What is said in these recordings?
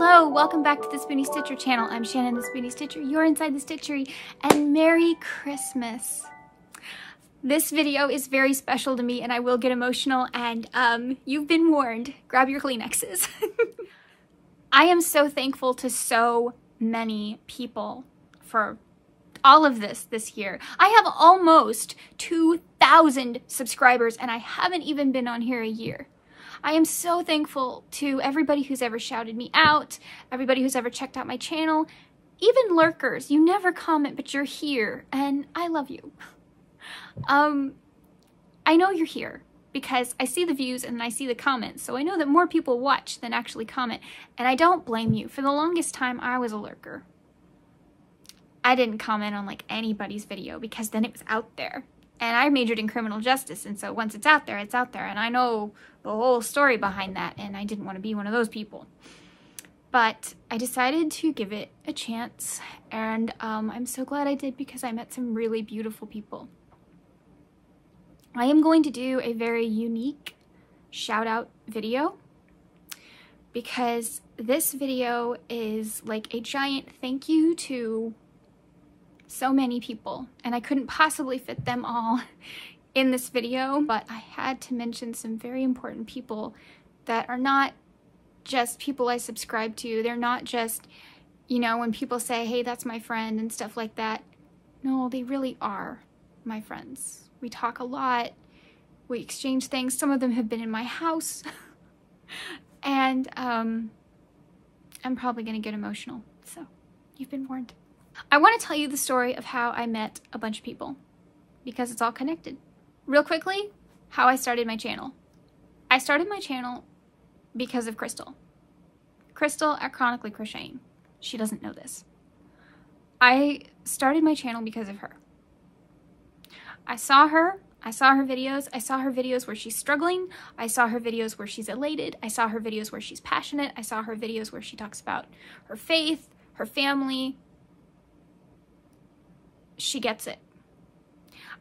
Hello, welcome back to the Spoonie Stitcher channel. I'm Shannon, the Spoonie Stitcher. You're inside the Stitchery, and Merry Christmas. This video is very special to me, and I will get emotional, and you've been warned. Grab your Kleenexes. I am so thankful to so many people for all of this year. I have almost 2,000 subscribers, and I haven't even been on here a year. I am so thankful to everybody who's ever shouted me out, everybody who's ever checked out my channel, even lurkers. You never comment, but you're here, and I love you. I know you're here because I see the views and I see the comments, so I know that more people watch than actually comment, and I don't blame you. For the longest time, I was a lurker. I didn't comment on like anybody's video because then it was out there. And I majored in criminal justice, and so once it's out there, and I know the whole story behind that, and I didn't want to be one of those people. But I decided to give it a chance, and I'm so glad I did because I met some really beautiful people. I am going to do a very unique shout-out video because this video is like a giant thank you to so many people, and I couldn't possibly fit them all in this video, but I had to mention some very important people that are not just people I subscribe to. They're not just, you know, when people say, hey, that's my friend and stuff like that. No, they really are my friends. We talk a lot. We exchange things. Some of them have been in my house. And I'm probably gonna get emotional, so you've been warned. I want to tell you the story of how I met a bunch of people because it's all connected. Real quickly, how I started my channel. I started my channel because of Crystal. Crystal at Chronically Crocheting. She doesn't know this. I started my channel because of her. I saw her videos. I saw her videos where she's struggling. I saw her videos where she's elated. I saw her videos where she's passionate. I saw her videos where she talks about her faith, her family. She gets it.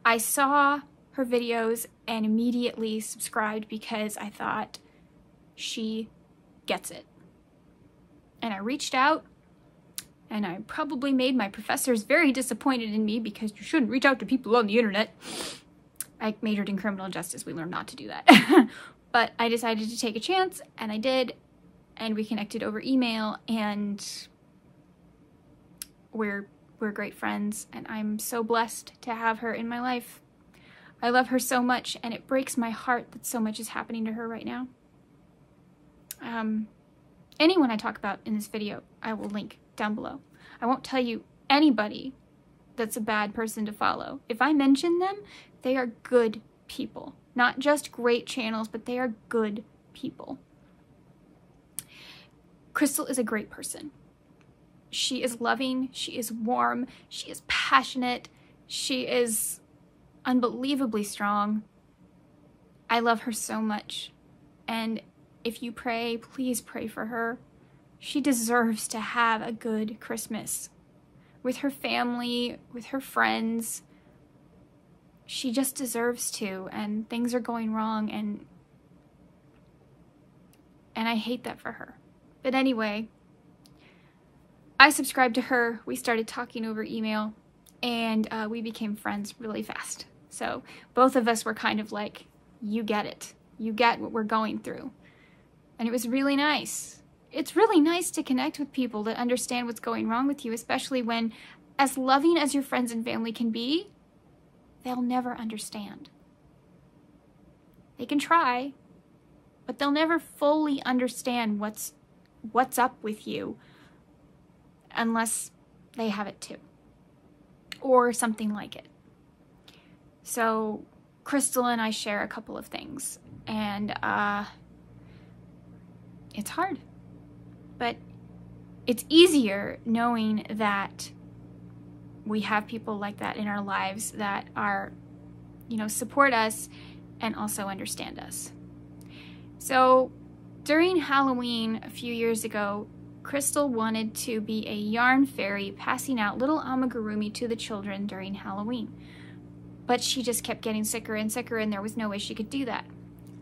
I saw her videos and immediately subscribed because I thought she gets it. And I reached out, and I probably made my professors very disappointed in me because you shouldn't reach out to people on the internet. I majored in criminal justice. We learned not to do that. But I decided to take a chance, and I did, and we connected over email, and we're great friends, and I'm so blessed to have her in my life. I love her so much, and it breaks my heart that so much is happening to her right now. Anyone I talk about in this video, I will link down below. I won't tell you anybody that's a bad person to follow. If I mention them, they are good people. Not just great channels, but they are good people. Crystal is a great person. She is loving, she is warm, she is passionate, she is unbelievably strong. I love her so much, and if you pray, please pray for her. She deserves to have a good Christmas with her family, with her friends. She just deserves to, and things are going wrong, and I hate that for her. But anyway, I subscribed to her, we started talking over email, and we became friends really fast. So both of us were kind of like, you get it. You get what we're going through. And it was really nice. It's really nice to connect with people that understand what's going wrong with you, especially when, as loving as your friends and family can be, they'll never understand. They can try, but they'll never fully understand what's up with you unless they have it too, or something like it. So Crystal and I share a couple of things, and it's hard, but it's easier knowing that we have people like that in our lives that are, you know, support us and also understand us. So during Halloween a few years ago, Crystal wanted to be a yarn fairy passing out little amigurumi to the children during Halloween. But she just kept getting sicker and sicker, and there was no way she could do that.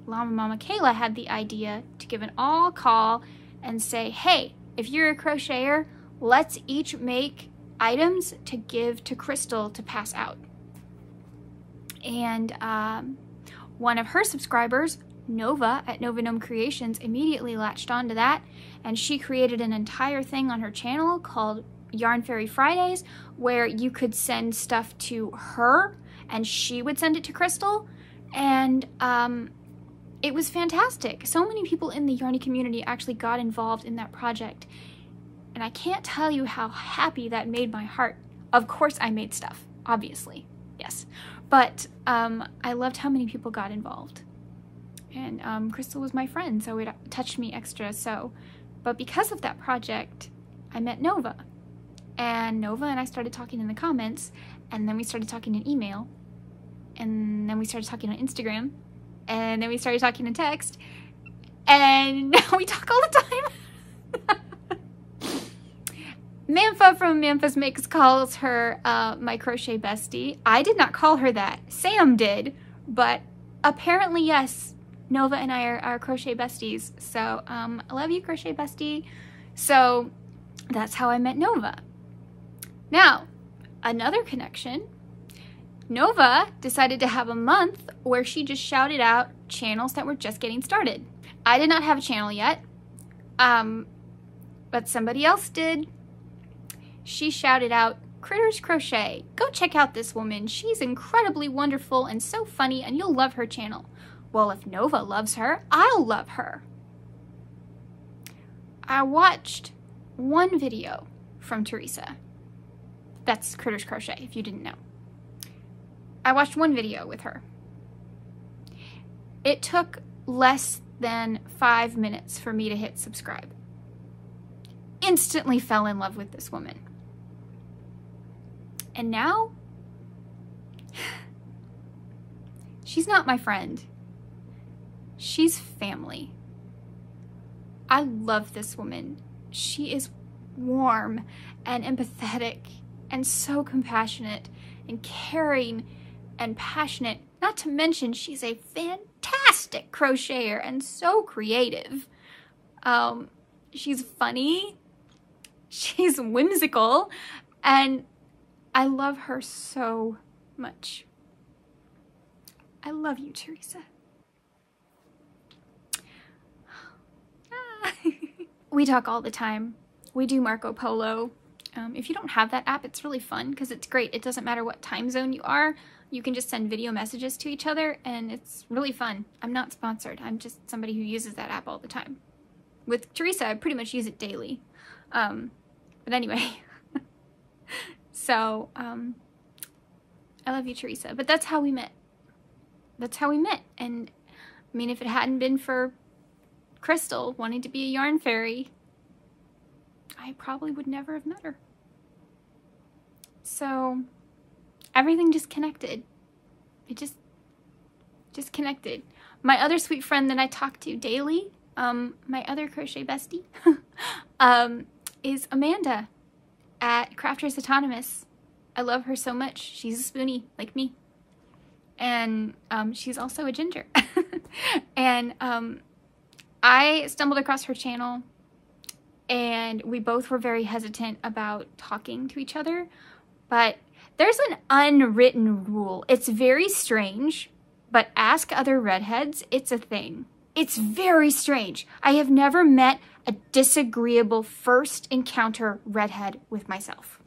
Llama Mama Kayla had the idea to give an all call and say, hey, if you're a crocheter, let's each make items to give to Crystal to pass out. And one of her subscribers, Nova at Nova Gnome Creations, immediately latched onto that, and she created an entire thing on her channel called Yarn Fairy Fridays, where you could send stuff to her and she would send it to Crystal. And it was fantastic. So many people in the Yarny community actually got involved in that project, and I can't tell you how happy that made my heart. Of course I made stuff, obviously, yes, but I loved how many people got involved. And Crystal was my friend, so it touched me extra. But because of that project, I met Nova. And Nova and I started talking in the comments, and then we started talking in email, and then we started talking on Instagram, and then we started talking in text, and now we talk all the time. Mampha from Mampha's Makes calls her my crochet bestie. I did not call her that. Sam did, but apparently, yes, Nova and I are crochet besties. So I love you, crochet bestie. So that's how I met Nova. Now, another connection. Nova decided to have a month where she just shouted out channels that were just getting started. I did not have a channel yet, but somebody else did. She shouted out Critters Crochet. Go check out this woman. She's incredibly wonderful and so funny, and you'll love her channel. Well, if Nova loves her, I'll love her. I watched one video from Teresa. That's Critters Crochet, if you didn't know. I watched one video with her. It took less than 5 minutes for me to hit subscribe. Instantly fell in love with this woman. And now, she's not my friend. She's family. I love this woman. She is warm and empathetic and so compassionate and caring and passionate. Not to mention, she's a fantastic crocheter and so creative. She's funny, she's whimsical, and I love her so much. I love you, Teresa. We talk all the time. We do Marco Polo. If you don't have that app, it's really fun because it's great. It doesn't matter what time zone you are. You can just send video messages to each other, and it's really fun. I'm not sponsored. I'm just somebody who uses that app all the time. With Teresa, I pretty much use it daily. But anyway. So, I love you, Teresa. But that's how we met. That's how we met. And, I mean, if it hadn't been for Crystal wanting to be a yarn fairy, I probably would never have met her. So, everything just connected. It just connected. My other sweet friend that I talk to daily, my other crochet bestie, is Amanda at Crafters Autonomous. I love her so much. She's a spoonie, like me. And she's also a ginger. And I stumbled across her channel, and we both were very hesitant about talking to each other, but there's an unwritten rule. It's very strange, but ask other redheads, it's a thing. It's very strange. I have never met a disagreeable first encounter redhead with myself.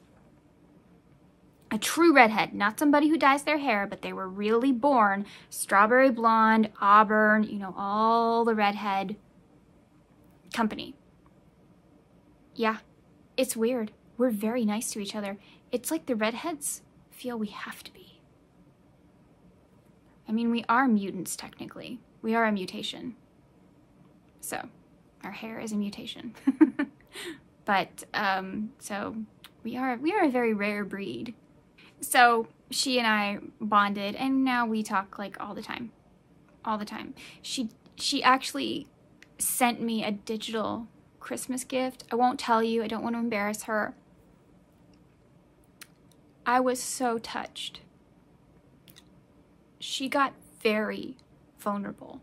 A true redhead, not somebody who dyes their hair, but they were really born strawberry blonde, auburn, you know, all the redhead company. Yeah, it's weird. We're very nice to each other. It's like the redheads feel we have to be. I mean, we are mutants, technically. We are a mutation. So, our hair is a mutation. But, so, we are a very rare breed. So, she and I bonded, and now we talk, like, all the time. All the time. She actually sent me a digital Christmas gift. I won't tell you. I don't want to embarrass her. I was so touched. She got very vulnerable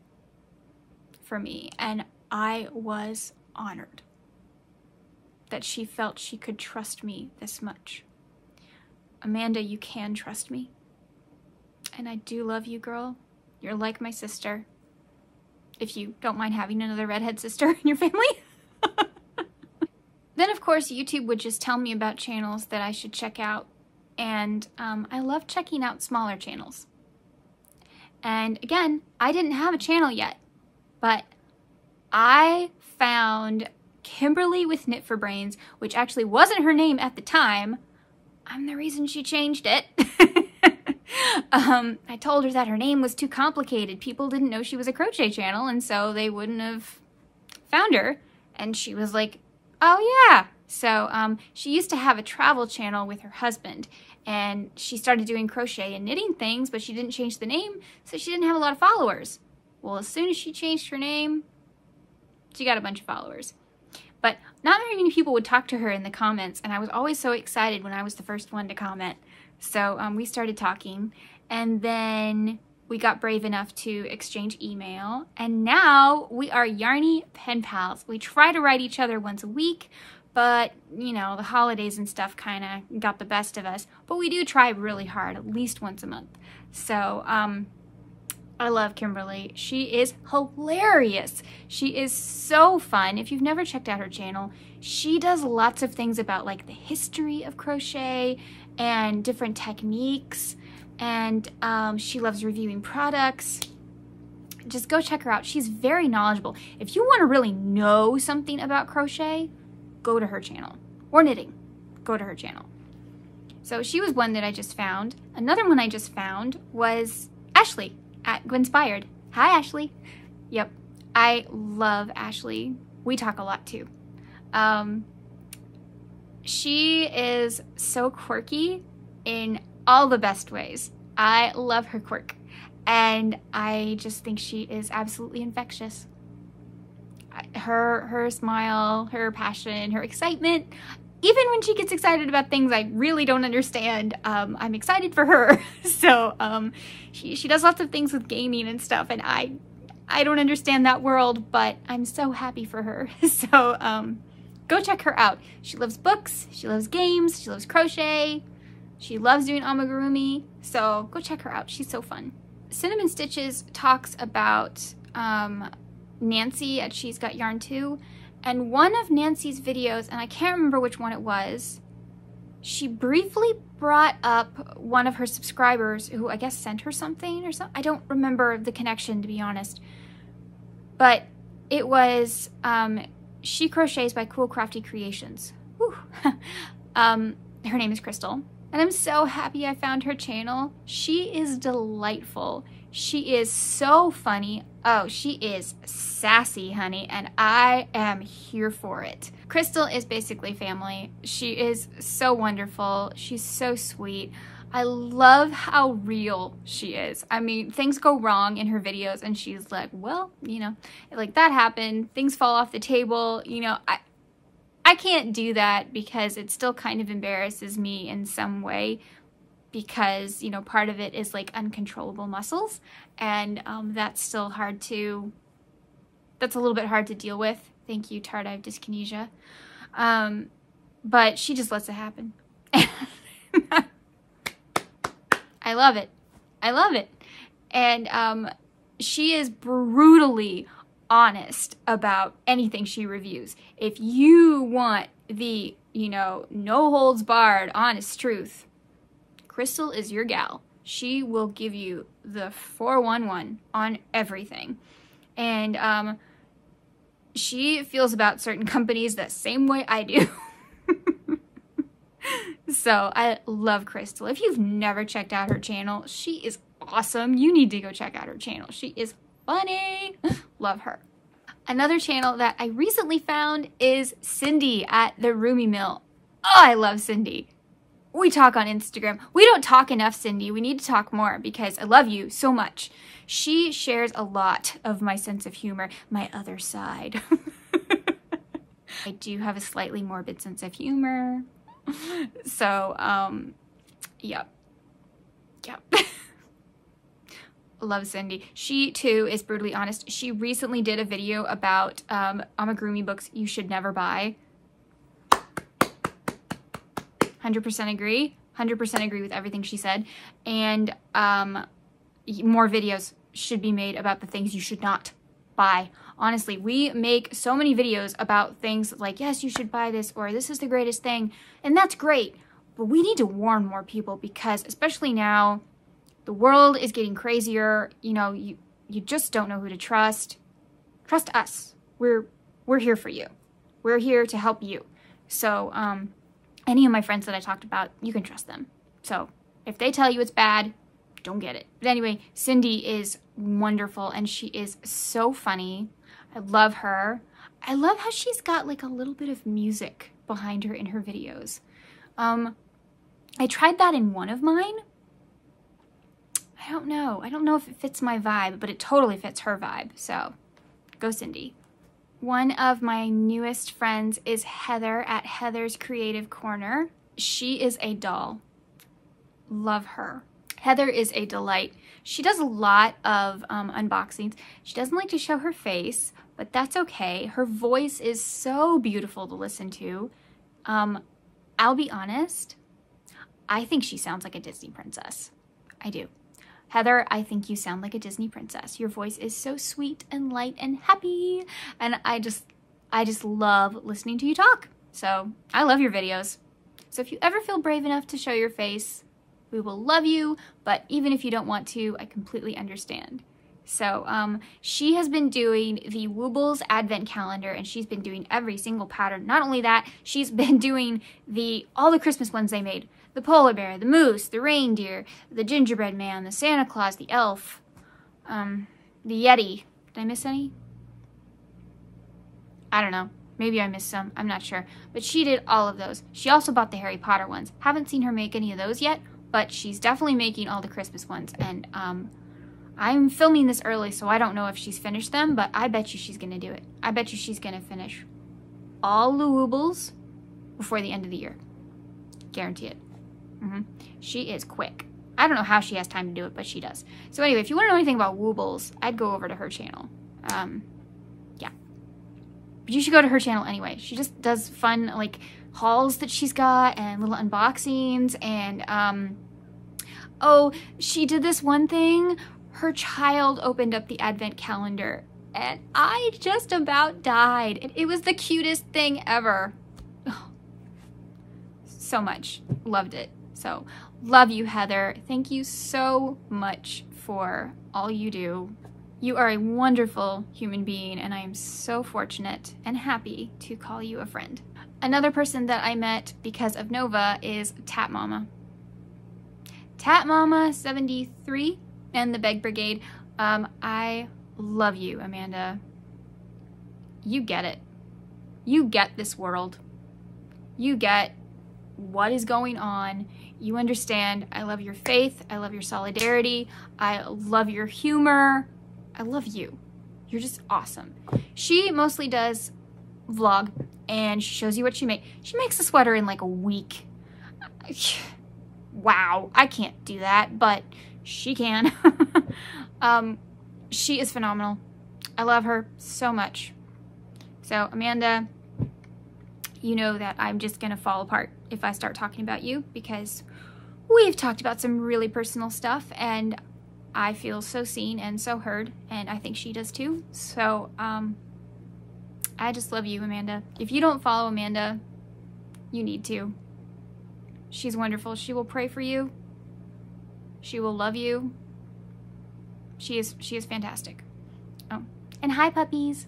for me, and I was honored. that she felt she could trust me this much. Amanda, you can trust me. And I do love you, girl. You're like my sister. If you don't mind having another redhead sister in your family. Then, of course, YouTube would just tell me about channels that I should check out. And I love checking out smaller channels. And again, I didn't have a channel yet, but I found Kimberly with Knit for Brains, which actually wasn't her name at the time. I'm the reason she changed it. I told her that her name was too complicated. People didn't know she was a crochet channel, and so they wouldn't have found her. And she was like, oh yeah. So she used to have a travel channel with her husband, and she started doing crochet and knitting things, but she didn't change the name, so she didn't have a lot of followers. Well, as soon as she changed her name, she got a bunch of followers. But not very many people would talk to her in the comments, and I was always so excited when I was the first one to comment. So we started talking, and then we got brave enough to exchange email, and now we are Yarny pen pals. We try to write each other once a week, but, you know, the holidays and stuff kind of got the best of us. But we do try really hard, at least once a month. So, I love Kimberly. She is hilarious. She is so fun. If you've never checked out her channel, she does lots of things about like the history of crochet and different techniques, and she loves reviewing products. Just go check her out. She's very knowledgeable. If you want to really know something about crochet, go to her channel. Or knitting, go to her channel. So she was one that I just found. Another one I just found was Ashley at Gwinspired. Hi, Ashley. Yep, I love Ashley. We talk a lot too. She is so quirky in all the best ways. I love her quirk, and I just think she is absolutely infectious. Her smile, her passion, her excitement, even when she gets excited about things I really don't understand, I'm excited for her. So she does lots of things with gaming and stuff, and I don't understand that world, but I'm so happy for her. So go check her out. She loves books, she loves games, she loves crochet, she loves doing amigurumi, so go check her out. She's so fun. Cinnamon Stitches talks about Nancy at She's Got Yarn Too, and one of Nancy's videos, and I can't remember which one it was, she briefly brought up one of her subscribers who I guess sent her something or something. I don't remember the connection, to be honest, but it was She Crochets by Cool Crafty Creations. Her name is Crystal, and I'm so happy I found her channel. She is delightful. She is so funny. Oh, she is sassy, honey, and I am here for it. Crystal is basically family. She is so wonderful. She's so sweet. I love how real she is. I mean, things go wrong in her videos, and she's like, well, you know, like that happened. Things fall off the table. You know, I can't do that because it still kind of embarrasses me in some way, because, you know, part of it is like uncontrollable muscles, and that's still hard to, that's a little bit hard to deal with. Thank you, tardive dyskinesia. But she just lets it happen. I love it. I love it. And she is brutally honest about anything she reviews. If you want the, you know, no holds barred, honest truth, Crystal is your gal. She will give you the 411 on everything. And she feels about certain companies the same way I do. So I love Crystal. If you've never checked out her channel, she is awesome. You need to go check out her channel. She is funny. Love her. Another channel that I recently found is Cindy at the Roomy Mill. Oh, I love Cindy. We talk on Instagram. We don't talk enough, Cindy. We need to talk more because I love you so much. She shares a lot of my sense of humor, my other side. I do have a slightly morbid sense of humor. So, yep. Love Cindy. She too is brutally honest. She recently did a video about amigurumi books you should never buy. 100% agree. 100% agree with everything she said. And more videos should be made about the things you should not buy. Honestly, we make so many videos about things like, yes, you should buy this, or this is the greatest thing, and that's great. But we need to warn more people, because especially now, the world is getting crazier. You know, you just don't know who to trust. Trust us. We're here for you. We're here to help you. So any of my friends that I talked about, you can trust them. So if they tell you it's bad, don't get it. But anyway, Cindy is wonderful, and she is so funny. I love her. I love how she's got like a little bit of music behind her in her videos. I tried that in one of mine. I don't know. I don't know if it fits my vibe, but it totally fits her vibe. So go Cindy. One of my newest friends is Heather at Heather's Creative Corner. She is a doll. Love her. Heather is a delight. She does a lot of unboxings. She doesn't like to show her face, but that's okay. Her voice is so beautiful to listen to. I'll be honest, I think she sounds like a Disney princess. I do. Heather, I think you sound like a Disney princess. Your voice is so sweet and light and happy. And I just love listening to you talk. So I love your videos. So if you ever feel brave enough to show your face, we will love you. But even if you don't want to, I completely understand. So she has been doing the Woobles Advent Calendar, and she's been doing every single pattern. Not only that, she's been doing all the Christmas ones they made. The polar bear, the moose, the reindeer, the gingerbread man, the Santa Claus, the elf, the Yeti. Did I miss any? I don't know. Maybe I missed some. I'm not sure. But she did all of those. She also bought the Harry Potter ones. Haven't seen her make any of those yet, but she's definitely making all the Christmas ones. And I'm filming this early, so I don't know if she's finished them, but I bet you she's going to do it. I bet you she's going to finish all the Woobles before the end of the year. Guarantee it. She is quick. I don't know how she has time to do it, but she does. So anyway, if you want to know anything about Woobles, I'd go over to her channel. Yeah. But you should go to her channel anyway. She just does fun, like, hauls that she's got and little unboxings. And, oh, she did this one thing. Her child opened up the Advent calendar, and I just about died. It was the cutest thing ever. Oh, so much. Loved it. So, love you, Heather. Thank you so much for all you do. You are a wonderful human being, and I am so fortunate and happy to call you a friend. Another person that I met because of Nova is Tat Mama. Tat Mama 73 and the Beg Brigade. I love you, Amanda. You get it. You get this world. You get what is going on. You understand. I love your faith. I love your solidarity. I love your humor. I love you. You're just awesome. She mostly does vlog, and she shows you what she makes. She makes a sweater in like a week. Wow, I can't do that, but she can. She is phenomenal. I love her so much. So, Amanda, you know that I'm just gonna fall apart if I start talking about you, because we've talked about some really personal stuff, and I feel so seen and so heard, and I think she does too. So, I just love you, Amanda. If you don't follow Amanda, you need to. She's wonderful. She will pray for you. She will love you. She is fantastic. Oh, and hi, puppies.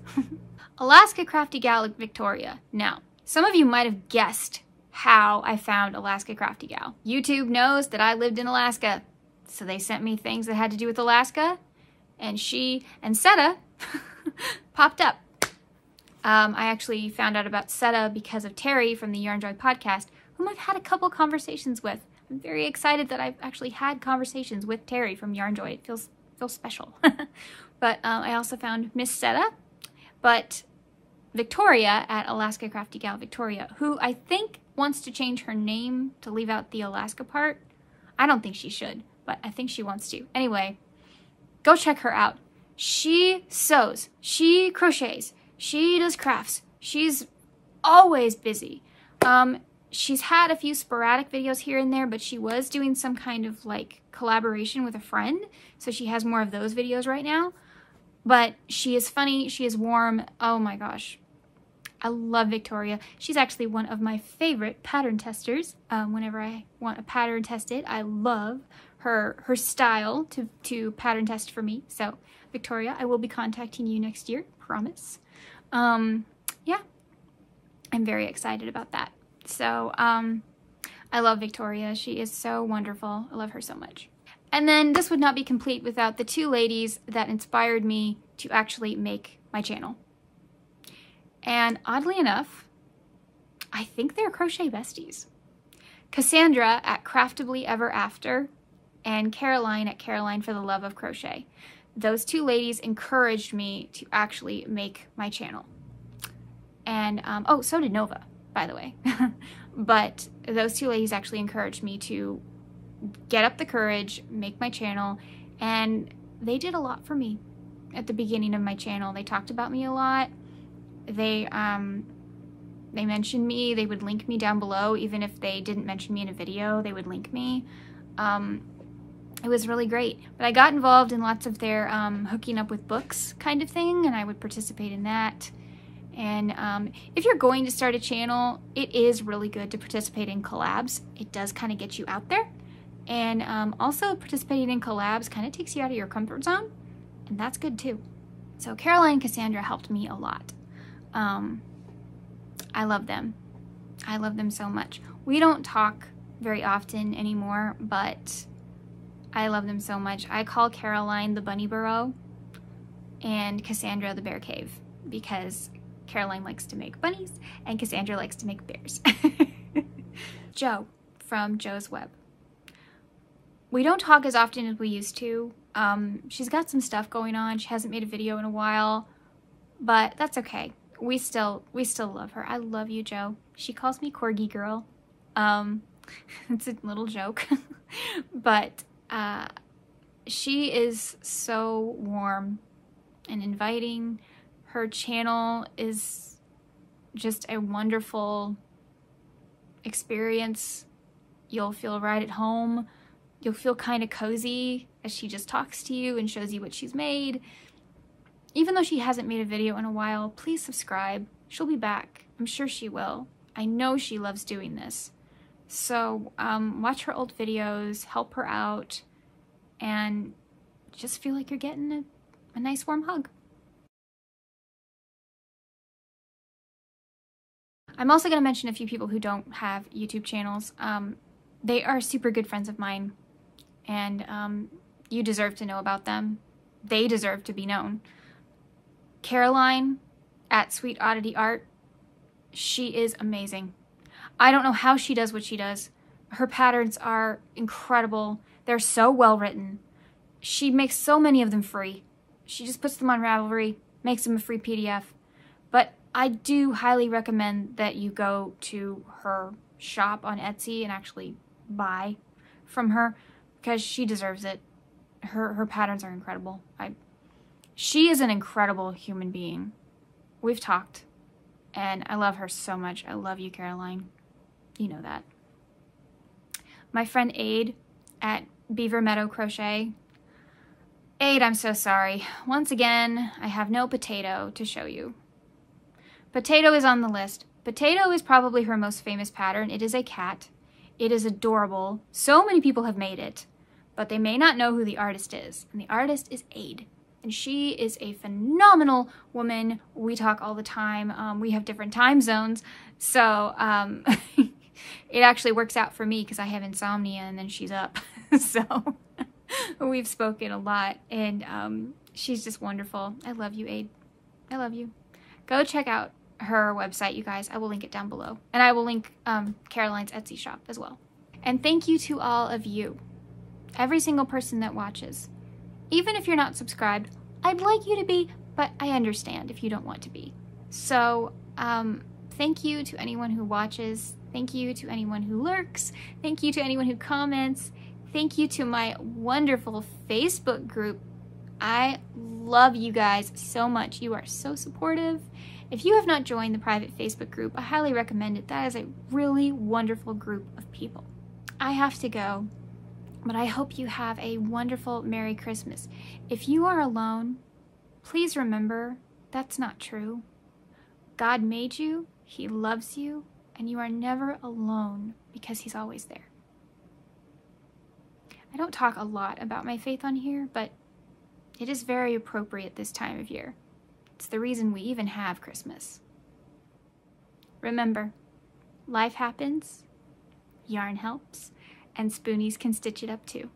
Alaska Crafty Gal Victoria. Now, some of you might have guessed how I found Alaska Crafty Gal. YouTube knows that I lived in Alaska, so they sent me things that had to do with Alaska, and she and Seta popped up. I actually found out about Seta because of Terry from the Yarn Joy podcast, whom I've had a couple conversations with. I'm very excited that I've actually had conversations with Terry from Yarn Joy. It feels special. But I also found Miss Seta, but Victoria at Alaska Crafty Gal Victoria, who I think wants to change her name to leave out the Alaska part. I don't think she should, but I think she wants to. Anyway, go check her out. She sews, she crochets, she does crafts. She's always busy. she's had a few sporadic videos here and there, but she was doing some kind of like collaboration with a friend. So she has more of those videos right now. But she is funny. She is warm. Oh my gosh. I love Victoria. She's actually one of my favorite pattern testers. Whenever I want a pattern tested, I love her style to pattern test for me. So Victoria, I will be contacting you next year, promise. Yeah, I'm very excited about that. So I love Victoria. She is so wonderful. I love her so much. And then this would not be complete without the two ladies that inspired me to actually make my channel. And oddly enough, I think they're crochet besties. Cassandra at Craftably Ever After and Caroline at Caroline for the Love of Crochet. Those two ladies encouraged me to actually make my channel. And, oh, so did Nova, by the way. But those two ladies actually encouraged me to get up the courage, make my channel, and they did a lot for me at the beginning of my channel. They talked about me a lot. They mentioned me. They would link me down below. Even if they didn't mention me in a video, they would link me. It was really great. But I got involved in lots of their hooking up with books kind of thing, and I would participate in that. And if you're going to start a channel, it is really good to participate in collabs. It does kind of get you out there. And also participating in collabs kind of takes you out of your comfort zone, and that's good too. So Caroline and Cassandra helped me a lot. I love them. I love them so much. We don't talk very often anymore, but I love them so much. I call Caroline the Bunny Burrow and Cassandra the Bear Cave, because Caroline likes to make bunnies and Cassandra likes to make bears. Jo from Jo's Web. We don't talk as often as we used to. She's got some stuff going on. She hasn't made a video in a while, but that's okay. We still love her. I love you, Jo. She calls me Corgi Girl. It's a little joke, but she is so warm and inviting. Her channel is just a wonderful experience. You'll feel right at home. You'll feel kind of cozy as she just talks to you and shows you what she's made. Even though she hasn't made a video in a while, please subscribe. She'll be back. I'm sure she will. I know she loves doing this. So watch her old videos, help her out, and just feel like you're getting a nice warm hug. I'm also going to mention a few people who don't have YouTube channels. They are super good friends of mine, and you deserve to know about them. They deserve to be known. Caroline at Sweet Oddity Art, she is amazing. I don't know how she does what she does. Her patterns are incredible. They're so well written. She makes so many of them free. She just puts them on Ravelry, makes them a free PDF. But I do highly recommend that you go to her shop on Etsy and actually buy from her, because she deserves it. Her patterns are incredible. She is an incredible human being. We've talked, and I love her so much. I love you, Caroline. You know that. My friend Aid at Beavermeadowcrochet. Aid, I'm so sorry. Once again, I have no potato to show you. Potato is on the list. Potato is probably her most famous pattern. It is a cat. It is adorable. So many people have made it, but they may not know who the artist is. And the artist is Aid. And she is a phenomenal woman. We talk all the time. We have different time zones. So it actually works out for me because I have insomnia and then she's up. So we've spoken a lot, and she's just wonderful. I love you, Aid. I love you. Go check out her website, you guys. I will link it down below. And I will link Caroline's Etsy shop as well. And thank you to all of you. Every single person that watches. Even if you're not subscribed, I'd like you to be, but I understand if you don't want to be. So, thank you to anyone who watches. Thank you to anyone who lurks. Thank you to anyone who comments. Thank you to my wonderful Facebook group I love you guys so much. You are so supportive. If you have not joined the private Facebook group, I highly recommend it. That is a really wonderful group of people. I have to go, but I hope you have a wonderful Merry Christmas. If you are alone, please remember that's not true. God made you, He loves you, and you are never alone because He's always there. I don't talk a lot about my faith on here, but it is very appropriate this time of year. It's the reason we even have Christmas. Remember, life happens, yarn helps, and spoonies can stitch it up too.